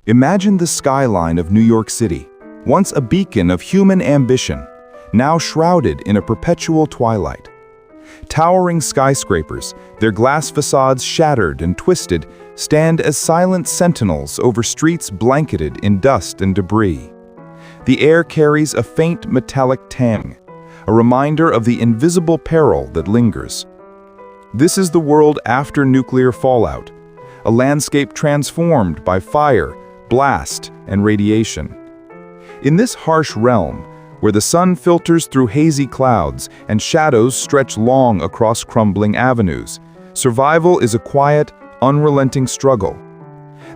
Imagine the skyline of New York City, once a beacon of human ambition, now shrouded in a perpetual twilight. Towering skyscrapers, their glass facades shattered and twisted, stand as silent sentinels over streets blanketed in dust and debris. The air carries a faint metallic tang, a reminder of the invisible peril that lingers. This is the world after nuclear fallout, a landscape transformed by fire, blast, and radiation. In this harsh realm, where the sun filters through hazy clouds and shadows stretch long across crumbling avenues, survival is a quiet, unrelenting struggle.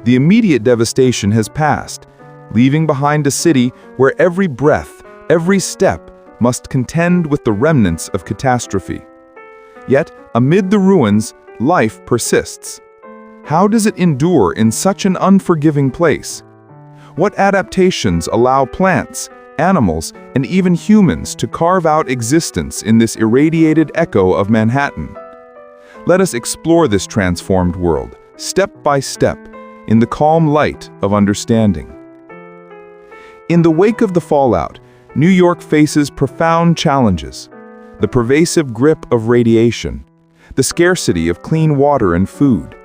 The immediate devastation has passed, leaving behind a city where every breath, every step, must contend with the remnants of catastrophe. Yet, amid the ruins, life persists. How does it endure in such an unforgiving place? What adaptations allow plants, animals, and even humans to carve out existence in this irradiated echo of Manhattan? Let us explore this transformed world, step by step, in the calm light of understanding. In the wake of the fallout, New York faces profound challenges: the pervasive grip of radiation, the scarcity of clean water and food,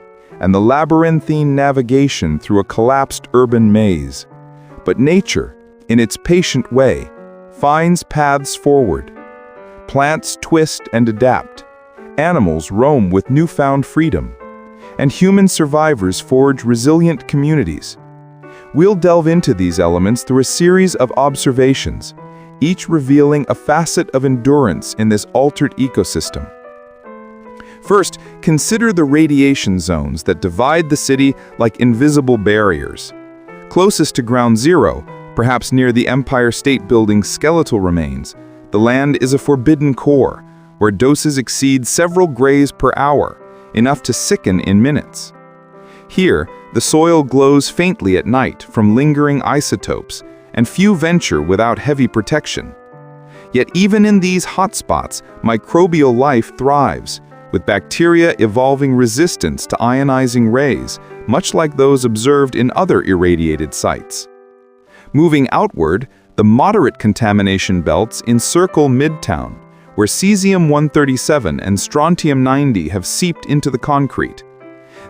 and the labyrinthine navigation through a collapsed urban maze. But nature, in its patient way, finds paths forward. Plants twist and adapt, animals roam with newfound freedom, and human survivors forge resilient communities. We'll delve into these elements through a series of observations, each revealing a facet of endurance in this altered ecosystem. First, consider the radiation zones that divide the city like invisible barriers. Closest to Ground Zero, perhaps near the Empire State Building's skeletal remains, the land is a forbidden core, where doses exceed several grays per hour, enough to sicken in minutes. Here, the soil glows faintly at night from lingering isotopes, and few venture without heavy protection. Yet even in these hotspots, microbial life thrives, with bacteria evolving resistance to ionizing rays, much like those observed in other irradiated sites. Moving outward, the moderate contamination belts encircle Midtown, where cesium-137 and strontium-90 have seeped into the concrete.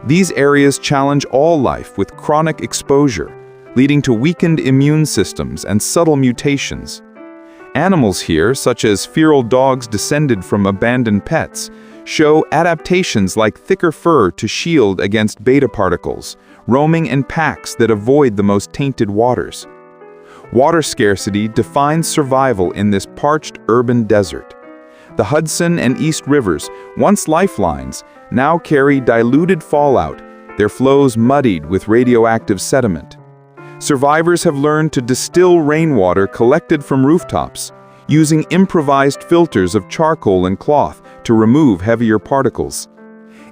These areas challenge all life with chronic exposure, leading to weakened immune systems and subtle mutations. Animals here, such as feral dogs descended from abandoned pets, show adaptations like thicker fur to shield against beta particles, roaming in packs that avoid the most tainted waters. Water scarcity defines survival in this parched urban desert. The Hudson and East Rivers, once lifelines, now carry diluted fallout, their flows muddied with radioactive sediment. Survivors have learned to distill rainwater collected from rooftops, using improvised filters of charcoal and cloth to remove heavier particles.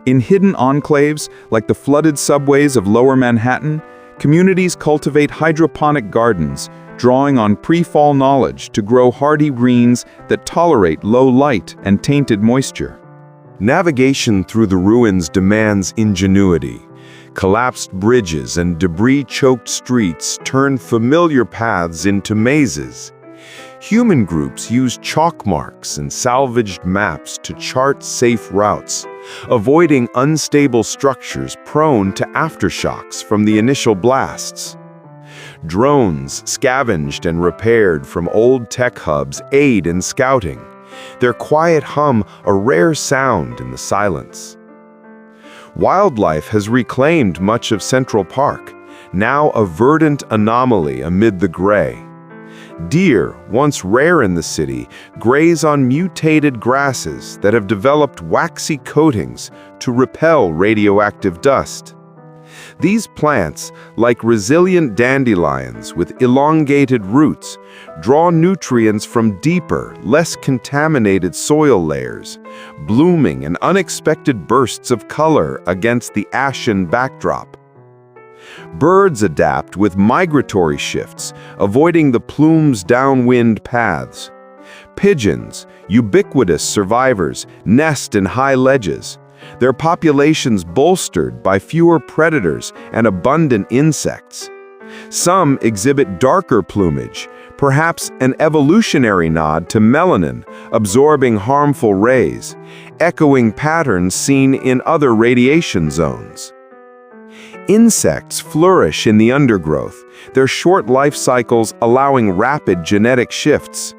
In hidden enclaves, like the flooded subways of Lower Manhattan, communities cultivate hydroponic gardens, drawing on pre-fall knowledge to grow hardy greens that tolerate low light and tainted moisture. Navigation through the ruins demands ingenuity. Collapsed bridges and debris-choked streets turn familiar paths into mazes. Human groups use chalk marks and salvaged maps to chart safe routes, avoiding unstable structures prone to aftershocks from the initial blasts. Drones, scavenged and repaired from old tech hubs, aid in scouting, their quiet hum a rare sound in the silence. Wildlife has reclaimed much of Central Park, now a verdant anomaly amid the gray. Deer, once rare in the city, graze on mutated grasses that have developed waxy coatings to repel radioactive dust. These plants, like resilient dandelions with elongated roots, draw nutrients from deeper, less contaminated soil layers, blooming in unexpected bursts of color against the ashen backdrop. Birds adapt with migratory shifts, avoiding the plume's downwind paths. Pigeons, ubiquitous survivors, nest in high ledges, their populations bolstered by fewer predators and abundant insects. Some exhibit darker plumage, perhaps an evolutionary nod to melanin absorbing harmful rays, echoing patterns seen in other radiation zones. Insects flourish in the undergrowth, their short life cycles allowing rapid genetic shifts.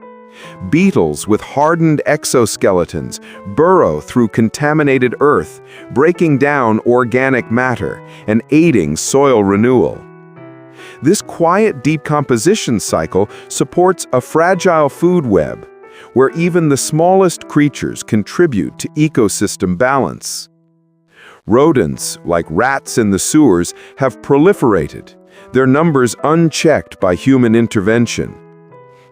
Beetles with hardened exoskeletons burrow through contaminated earth, breaking down organic matter and aiding soil renewal. This quiet decomposition cycle supports a fragile food web, where even the smallest creatures contribute to ecosystem balance. Rodents, like rats in the sewers, have proliferated, their numbers unchecked by human intervention.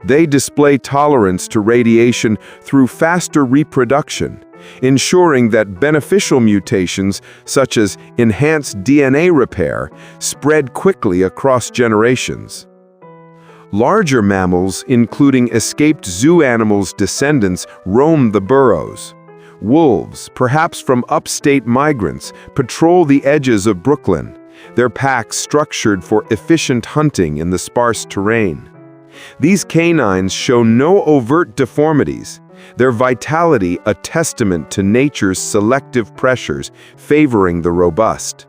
They display tolerance to radiation through faster reproduction, ensuring that beneficial mutations, such as enhanced DNA repair, spread quickly across generations. Larger mammals, including escaped zoo animals' descendants, roam the burrows. Wolves, perhaps from upstate migrants, patrol the edges of Brooklyn, their packs structured for efficient hunting in the sparse terrain. These canines show no overt deformities, their vitality a testament to nature's selective pressures favoring the robust.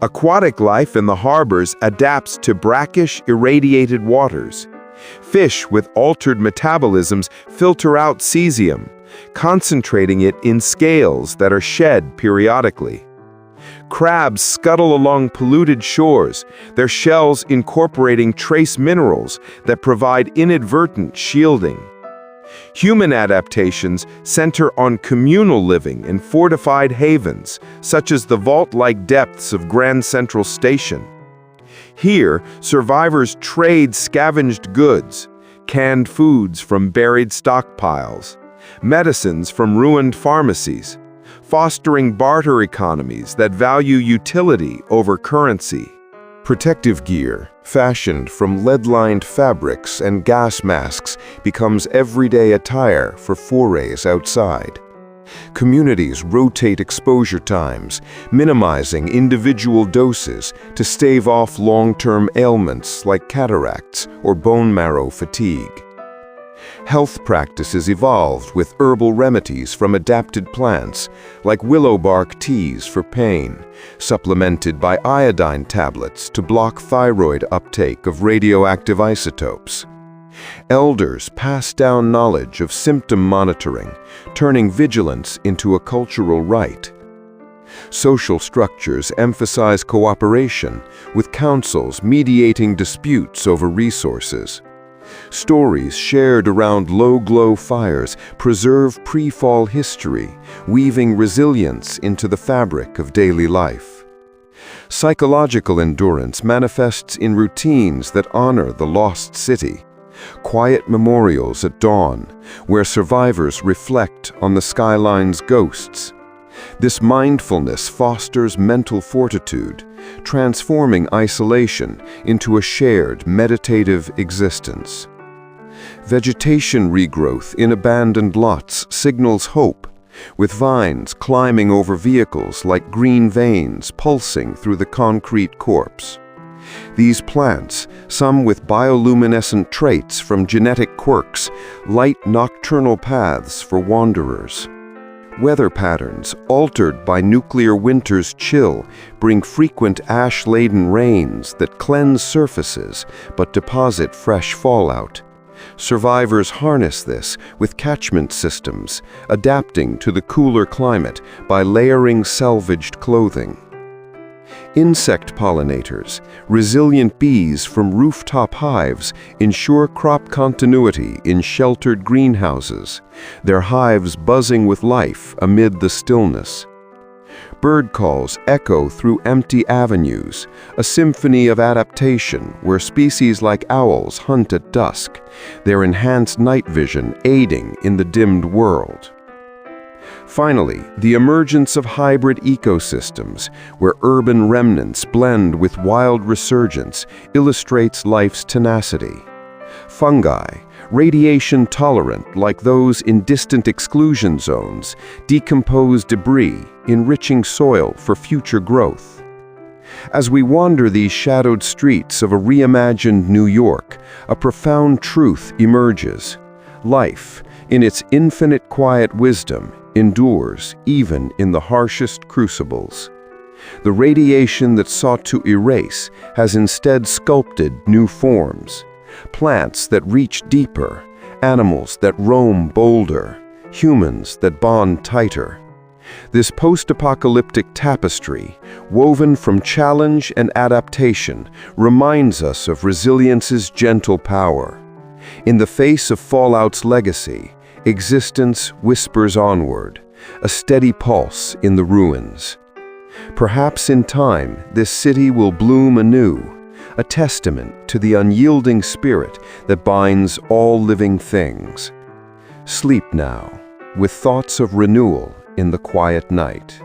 Aquatic life in the harbors adapts to brackish, irradiated waters. Fish with altered metabolisms filter out cesium, concentrating it in scales that are shed periodically. Crabs scuttle along polluted shores, their shells incorporating trace minerals that provide inadvertent shielding. Human adaptations center on communal living in fortified havens, such as the vault-like depths of Grand Central Station. Here, survivors trade scavenged goods, canned foods from buried stockpiles, medicines from ruined pharmacies, fostering barter economies that value utility over currency. Protective gear, fashioned from lead-lined fabrics and gas masks, becomes everyday attire for forays outside. Communities rotate exposure times, minimizing individual doses to stave off long-term ailments like cataracts or bone marrow fatigue. Health practices evolved with herbal remedies from adapted plants, like willow bark teas for pain, supplemented by iodine tablets to block thyroid uptake of radioactive isotopes. Elders passed down knowledge of symptom monitoring, turning vigilance into a cultural rite. Social structures emphasize cooperation, with councils mediating disputes over resources. Stories shared around low-glow fires preserve pre-fall history, weaving resilience into the fabric of daily life. Psychological endurance manifests in routines that honor the lost city. Quiet memorials at dawn, where survivors reflect on the skyline's ghosts. This mindfulness fosters mental fortitude, transforming isolation into a shared meditative existence. Vegetation regrowth in abandoned lots signals hope, with vines climbing over vehicles like green veins pulsing through the concrete corpse. These plants, some with bioluminescent traits from genetic quirks, light nocturnal paths for wanderers. Weather patterns, altered by nuclear winter's chill, bring frequent ash-laden rains that cleanse surfaces but deposit fresh fallout. Survivors harness this with catchment systems, adapting to the cooler climate by layering salvaged clothing. Insect pollinators, resilient bees from rooftop hives, ensure crop continuity in sheltered greenhouses, their hives buzzing with life amid the stillness. Bird calls echo through empty avenues, a symphony of adaptation where species like owls hunt at dusk, their enhanced night vision aiding in the dimmed world. Finally, the emergence of hybrid ecosystems, where urban remnants blend with wild resurgence, illustrates life's tenacity. Fungi, radiation-tolerant like those in distant exclusion zones, decompose debris, enriching soil for future growth. As we wander these shadowed streets of a reimagined New York, a profound truth emerges. Life, in its infinite quiet wisdom, endures even in the harshest crucibles. The radiation that sought to erase has instead sculpted new forms. Plants that reach deeper, animals that roam bolder, humans that bond tighter. This post-apocalyptic tapestry, woven from challenge and adaptation, reminds us of resilience's gentle power. In the face of fallout's legacy, existence whispers onward, a steady pulse in the ruins. Perhaps in time, this city will bloom anew, a testament to the unyielding spirit that binds all living things. Sleep now, with thoughts of renewal in the quiet night.